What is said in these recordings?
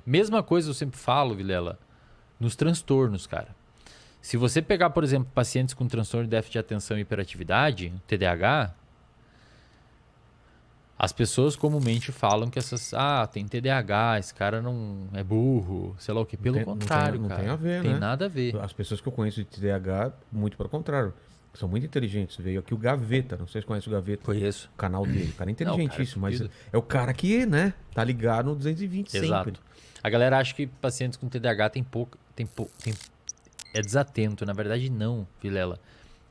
Mesma coisa eu sempre falo, Vilela, nos transtornos, cara. Se você pegar, por exemplo, pacientes com transtorno de déficit de atenção e hiperatividade, TDAH, as pessoas comumente falam que tem TDAH, esse cara não é burro, sei lá o que. Pelo contrário, não cara. tem a ver, Tem né? nada a ver. As pessoas que eu conheço de TDAH, muito pelo contrário, são muito inteligentes. Veio aqui o Gaveta, não sei se conhece o Gaveta. Conheço. O canal dele. O cara é Não, o cara é inteligentíssimo, mas fudido. é o cara que, né, tá ligado no 220 Exato. sempre. A galera acha que pacientes com TDAH é desatento. Na verdade, não, Vilela.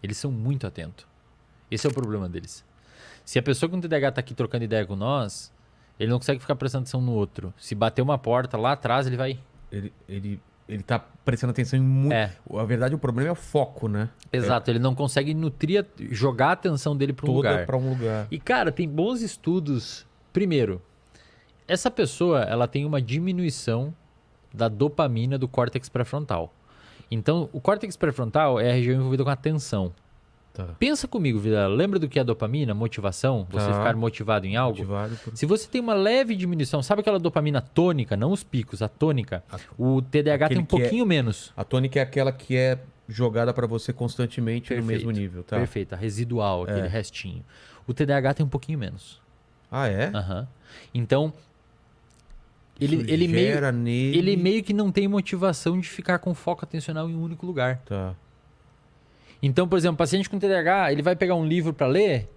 Eles são muito atentos. Esse é o problema deles. Se a pessoa com TDAH tá aqui trocando ideia com nós, ele não consegue ficar prestando atenção no outro. Se bater uma porta lá atrás, ele vai... Ele tá prestando atenção em muito. É. A verdade, o problema é o foco, né? Exato, ele não consegue jogar a atenção dele para um Toda lugar. pra um lugar. E, cara, tem bons estudos. Primeiro, essa pessoa ela tem uma diminuição da dopamina do córtex pré-frontal. Então, o córtex pré-frontal é a região envolvida com a atenção. Tá. Pensa comigo, Vida. Lembra do que é dopamina? Motivação? Você ficar motivado em algo? Se você tem uma leve diminuição, sabe aquela dopamina tônica, não os picos, a tônica? O TDAH tem um pouquinho menos. A tônica é aquela que é jogada pra você constantemente no mesmo nível, tá? Perfeito, a residual, aquele restinho. O TDAH tem um pouquinho menos. Ah, é? Aham. Então, ele meio que não tem motivação de ficar com foco atencional em um único lugar. Tá. Então, por exemplo, paciente com TDAH, ele vai pegar um livro para ler,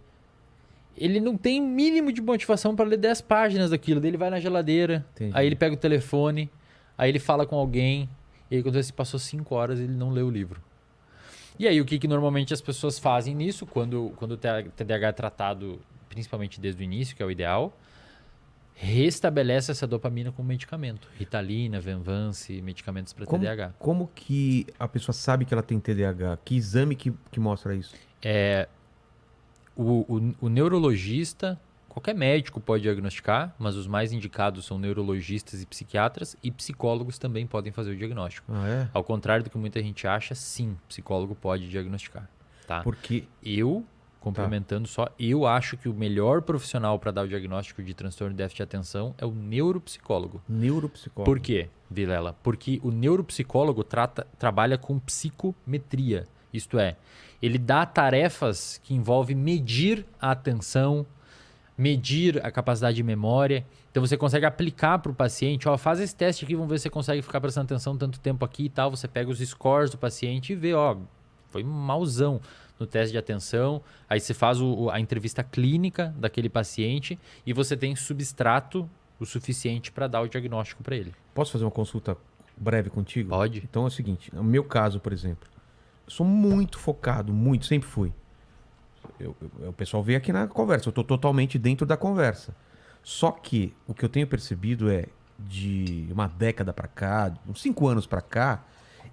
ele não tem mínimo de motivação para ler 10 páginas daquilo. Daí ele vai na geladeira, Entendi. aí ele pega o telefone, aí ele fala com alguém, e aí quando ele passou 5 horas, ele não lê o livro. E aí, o que normalmente as pessoas fazem nisso, quando o TDAH é tratado, principalmente desde o início, que é o ideal, restabelece essa dopamina com medicamento. Ritalina, Venvance, medicamentos para TDAH. Como que a pessoa sabe que ela tem TDAH? Que exame que mostra isso? O neurologista, qualquer médico pode diagnosticar, mas os mais indicados são neurologistas e psiquiatras, e psicólogos também podem fazer o diagnóstico. Ah, é? Ao contrário do que muita gente acha, sim, psicólogo pode diagnosticar. Tá? Porque Complementando só, eu acho que o melhor profissional para dar o diagnóstico de transtorno de déficit de atenção é o neuropsicólogo. Neuropsicólogo. Por quê, Vilela? Porque o neuropsicólogo trabalha com psicometria. Isto é, ele dá tarefas que envolvem medir a atenção, medir a capacidade de memória. Então você consegue aplicar para o paciente, faz esse teste aqui, vamos ver se você consegue ficar prestando atenção tanto tempo aqui e tal. Você pega os scores do paciente e vê, foi mauzão no teste de atenção, aí você faz a entrevista clínica daquele paciente e você tem substrato o suficiente para dar o diagnóstico para ele. Posso fazer uma consulta breve contigo? Pode. Então é o seguinte, no meu caso, por exemplo, eu sou muito focado, sempre fui. O pessoal veio aqui na conversa, eu estou totalmente dentro da conversa. Só que o que eu tenho percebido é, de uma década para cá, uns 5 anos para cá,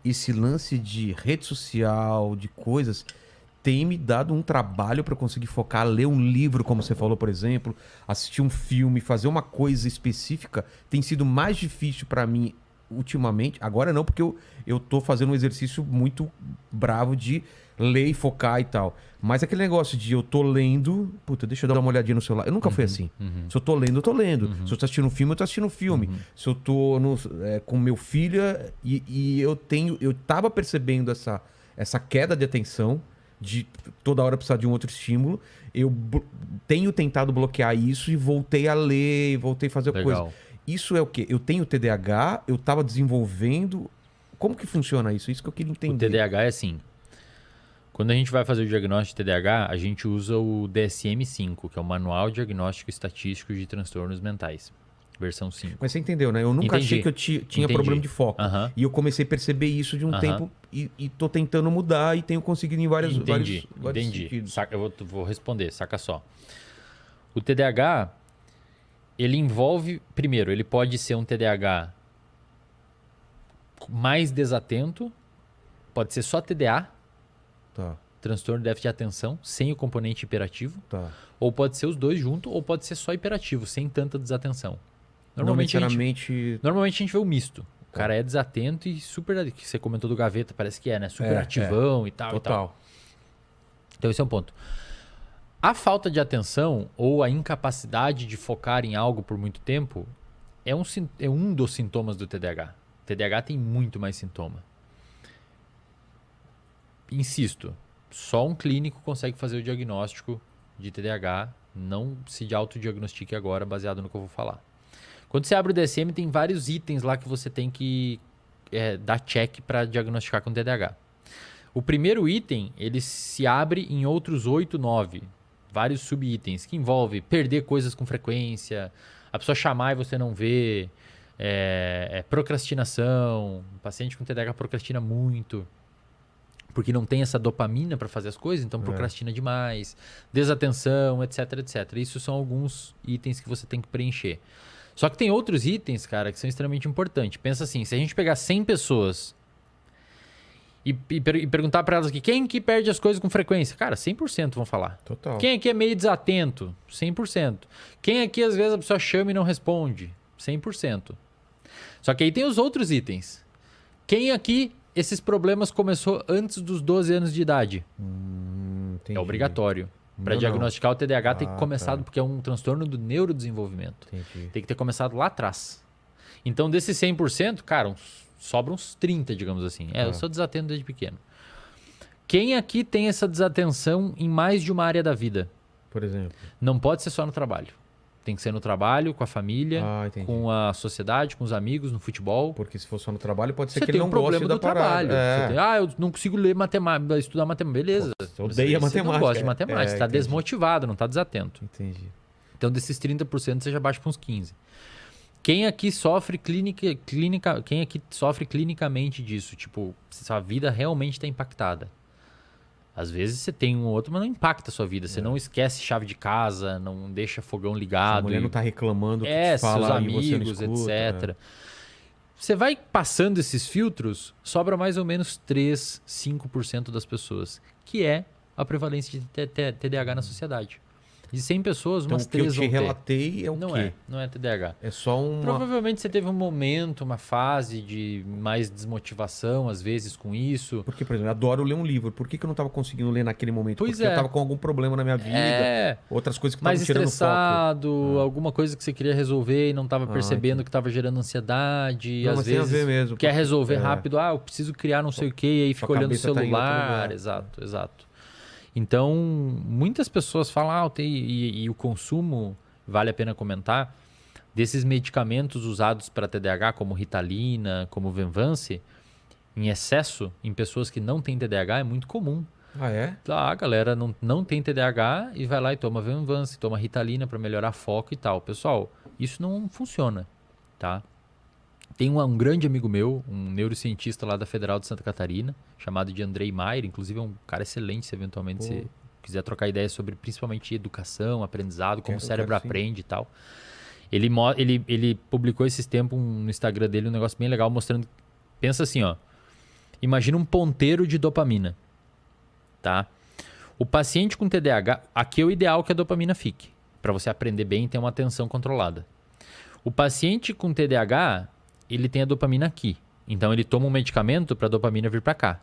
esse lance de rede social, de coisas, tem me dado um trabalho para conseguir focar, ler um livro, como você falou, por exemplo, assistir um filme, fazer uma coisa específica, tem sido mais difícil para mim ultimamente. Agora não, porque eu tô fazendo um exercício muito bravo de ler e focar e tal. Mas aquele negócio de eu tô lendo, deixa eu dar uma olhadinha no celular. Eu nunca fui assim. Se eu tô lendo, eu tô lendo. Se eu tô assistindo um filme, eu tô assistindo um filme. Se eu tô com meu filho e eu tava percebendo essa queda de atenção, de toda hora precisar de um outro estímulo. Eu tenho tentado bloquear isso e voltei a ler, voltei a fazer coisa. Isso é o quê? Eu tenho TDAH, eu tava desenvolvendo. Como que funciona isso? Isso que eu queria entender. O TDAH é assim. Quando a gente vai fazer o diagnóstico de TDAH, a gente usa o DSM-5, que é o Manual Diagnóstico Estatístico de Transtornos Mentais. Versão 5. Mas você entendeu, né? Eu nunca achei que eu tinha problema de foco. E eu comecei a perceber isso de um tempo e tô tentando mudar e tenho conseguido em vários sentidos. Eu vou responder, saca só. O TDAH, ele envolve... Primeiro, ele pode ser um TDAH mais desatento, pode ser só TDA, transtorno de déficit de atenção, sem o componente hiperativo, ou pode ser os dois juntos, ou pode ser só hiperativo, sem tanta desatenção. Normalmente a gente vê o misto. O cara é desatento e super... Que você comentou do Gaveta, parece que né? Super ativão e tal. Total. Então esse é um ponto. A falta de atenção ou a incapacidade de focar em algo por muito tempo é um dos sintomas do TDAH. O TDAH tem muito mais sintoma. Insisto, só um clínico consegue fazer o diagnóstico de TDAH. Não se autodiagnostique agora baseado no que eu vou falar. Quando você abre o DSM, tem vários itens lá que você tem que dar check para diagnosticar com TDAH. O primeiro item, ele se abre em outros 8, 9. Vários subitens, que envolve perder coisas com frequência, a pessoa chamar e você não ver, procrastinação. O paciente com TDAH procrastina muito, porque não tem essa dopamina para fazer as coisas, então procrastina demais. Desatenção, etc, etc. Isso são alguns itens que você tem que preencher. Só que tem outros itens, cara, que são extremamente importantes. Pensa assim, se a gente pegar 100 pessoas e perguntar para elas aqui, quem que perde as coisas com frequência? Cara, 100% vão falar. Total. Quem aqui é meio desatento? 100%. Quem aqui às vezes a pessoa chama e não responde? 100%. Só que aí tem os outros itens. Quem aqui esses problemas começou antes dos 12 anos de idade? É obrigatório. Para diagnosticar o TDAH tem que começar, porque é um transtorno do neurodesenvolvimento. Entendi. Tem que ter começado lá atrás. Então, desses 100%, cara, sobram uns 30, digamos assim. Eu sou desatento desde pequeno. Quem aqui tem essa desatenção em mais de uma área da vida? Por exemplo? Não pode ser só no trabalho. Tem que ser no trabalho, com a família, com a sociedade, com os amigos, no futebol. Porque se for só no trabalho, pode ser você que ele não goste da parada. Eu não consigo ler matemática, estudar matemática. Beleza. Você odeia matemática. Você não gosta de matemática. Você está desmotivado, não está desatento. Entendi. Então, desses 30%, você já baixa para uns 15%. Quem aqui sofre clinicamente disso? Tipo, se a vida realmente está impactada. Às vezes você tem um ou outro, mas não impacta a sua vida. Você não esquece chave de casa, não deixa fogão ligado. A mulher não tá reclamando que te seus fala amigos, e você não escuta, etc. Você vai passando esses filtros, sobra mais ou menos 3, 5% das pessoas, que é a prevalência de TDAH na sociedade. De 100 pessoas, umas 3 vão ter. O que eu te relatei é o quê? Não é TDAH. É só uma... Provavelmente você teve um momento, uma fase de mais desmotivação, às vezes, com isso. Porque, por exemplo, eu adoro ler um livro. Por que eu não estava conseguindo ler naquele momento? Pois Porque eu estava com algum problema na minha vida. Outras coisas que estavam tirando foco. Mais estressado, alguma coisa que você queria resolver e não estava percebendo que estava gerando ansiedade. Não, às mas vezes tem a ver mesmo, quer resolver rápido. Eu preciso criar não sei o quê. E aí fica olhando o celular. Exato. Então, muitas pessoas falam, e o consumo, vale a pena comentar, desses medicamentos usados para TDAH, como Ritalina, como Venvance, em excesso, em pessoas que não têm TDAH, é muito comum. Ah, é? A galera não tem TDAH e vai lá e toma Venvance, toma Ritalina para melhorar foco e tal. Pessoal, isso não funciona, tá? Tem um grande amigo meu, um neurocientista lá da Federal de Santa Catarina, chamado de Andrei Maier, inclusive é um cara excelente se eventualmente você quiser trocar ideias sobre principalmente educação, aprendizado, como o cérebro aprende e tal. Ele publicou esses tempos no Instagram dele um negócio bem legal mostrando... Pensa assim, imagina um ponteiro de dopamina, tá? O paciente com TDAH, aqui é o ideal que a dopamina fique, para você aprender bem e ter uma atenção controlada. O paciente com TDAH... ele tem a dopamina aqui. Então, ele toma um medicamento para a dopamina vir para cá.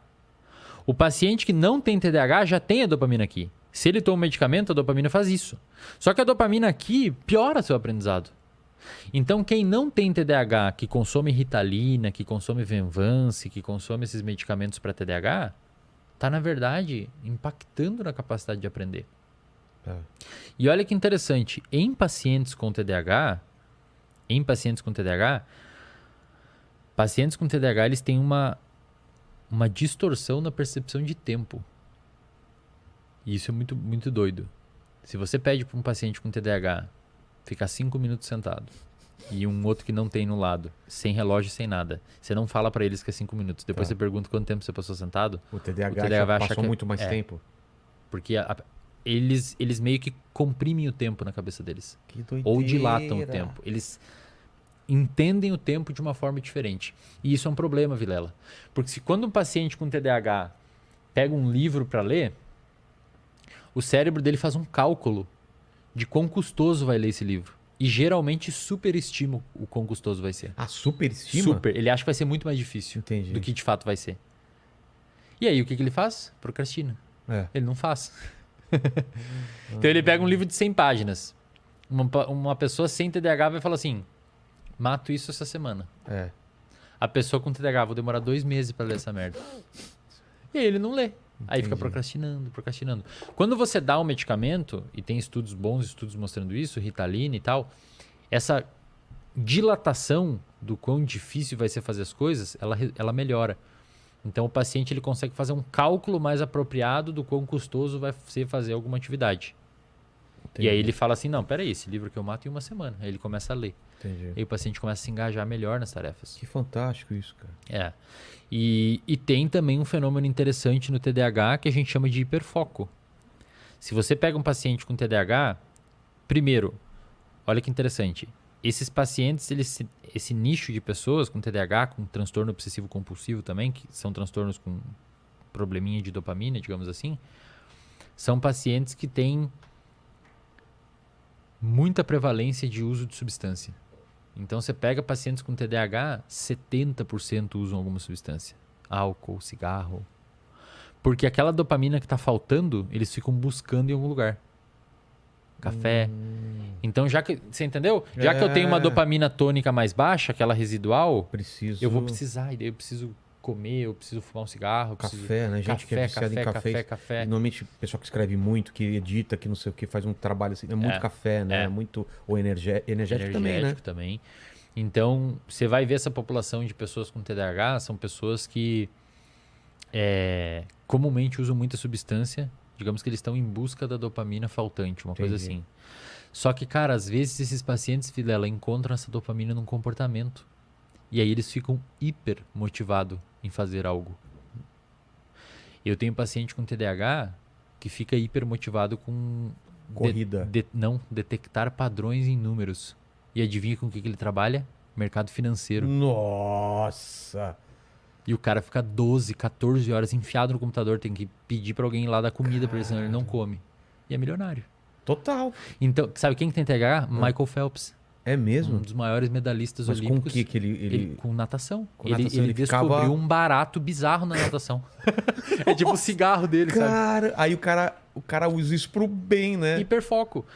O paciente que não tem TDAH já tem a dopamina aqui. Se ele toma um medicamento, a dopamina faz isso. Só que a dopamina aqui piora seu aprendizado. Então, quem não tem TDAH, que consome Ritalina, que consome Venvance, que consome esses medicamentos para TDAH, está, na verdade, impactando na capacidade de aprender. E olha que interessante. Em pacientes com TDAH, pacientes com TDAH, eles têm uma distorção na percepção de tempo. E isso é muito, muito doido. Se você pede para um paciente com TDAH ficar 5 minutos sentado e um outro que não tem no lado, sem relógio, sem nada, você não fala para eles que é 5 minutos. Depois você pergunta quanto tempo você passou sentado. O TDAH vai achar que muito mais tempo. Porque eles meio que comprimem o tempo na cabeça deles. Que doideira. Ou dilatam o tempo. Eles... entendem o tempo de uma forma diferente. E isso é um problema, Vilela. Porque se quando um paciente com TDAH pega um livro para ler, o cérebro dele faz um cálculo de quão custoso vai ler esse livro. E geralmente superestima o quão custoso vai ser. Superestima? Super. Ele acha que vai ser muito mais difícil do que de fato vai ser. E aí, o que ele faz? Procrastina. Ele não faz. Então ele pega um livro de 100 páginas. Uma pessoa sem TDAH vai falar assim... Mato isso essa semana. É. A pessoa com TDAH, vou demorar 2 meses pra ler essa merda. E aí ele não lê. Aí fica procrastinando. Quando você dá um medicamento, e tem bons estudos mostrando isso, Ritalina e tal, essa dilatação do quão difícil vai ser fazer as coisas, ela melhora. Então o paciente ele consegue fazer um cálculo mais apropriado do quão custoso vai ser fazer alguma atividade. Entendi. E aí ele fala assim, não, peraí, esse livro que eu mato em 1 semana. Aí ele começa a ler. Entendi. Aí o paciente começa a se engajar melhor nas tarefas. Que fantástico isso, cara. É. E tem também um fenômeno interessante no TDAH que a gente chama de hiperfoco. Se você pega um paciente com TDAH, primeiro, olha que interessante, esses pacientes, esse nicho de pessoas com TDAH, com transtorno obsessivo compulsivo também, que são transtornos com probleminha de dopamina, digamos assim, são pacientes que têm muita prevalência de uso de substância. Então, você pega pacientes com TDAH, 70% usam alguma substância. Álcool, cigarro. Porque aquela dopamina que está faltando, eles ficam buscando em algum lugar. Café. Então, já que... Você entendeu? Já que eu tenho uma dopamina tônica mais baixa, aquela residual, eu vou precisar. E daí eu preciso comer, eu preciso fumar um cigarro. Café, né? Gente que é viciada em café. Normalmente, o pessoal que escreve muito, que edita, que não sei o que, faz um trabalho assim. É muito café, né? É muito... Ou energético também, né? Também. Então, você vai ver essa população de pessoas com TDAH, são pessoas que comumente usam muita substância. Digamos que eles estão em busca da dopamina faltante, uma coisa assim. Só que, cara, às vezes esses pacientes, Vilela, encontram essa dopamina num comportamento. E aí eles ficam hiper motivados em fazer algo. Eu tenho paciente com TDAH que fica hiper motivado com... Corrida. Não, detectar padrões em números. E adivinha com o que ele trabalha? Mercado financeiro. Nossa! E o cara fica 12, 14 horas enfiado no computador, tem que pedir pra alguém lá dar comida pra ele, senão ele não come. E é milionário. Total. Então, sabe quem que tem TDAH? Michael Phelps. É mesmo? Um dos maiores medalhistas olímpicos. Com que ele... Com natação. Com ele natação, ele descobriu um barato bizarro na natação. É tipo o cigarro dele, sabe? Cara, aí o cara usa isso pro bem, né? Hiperfoco.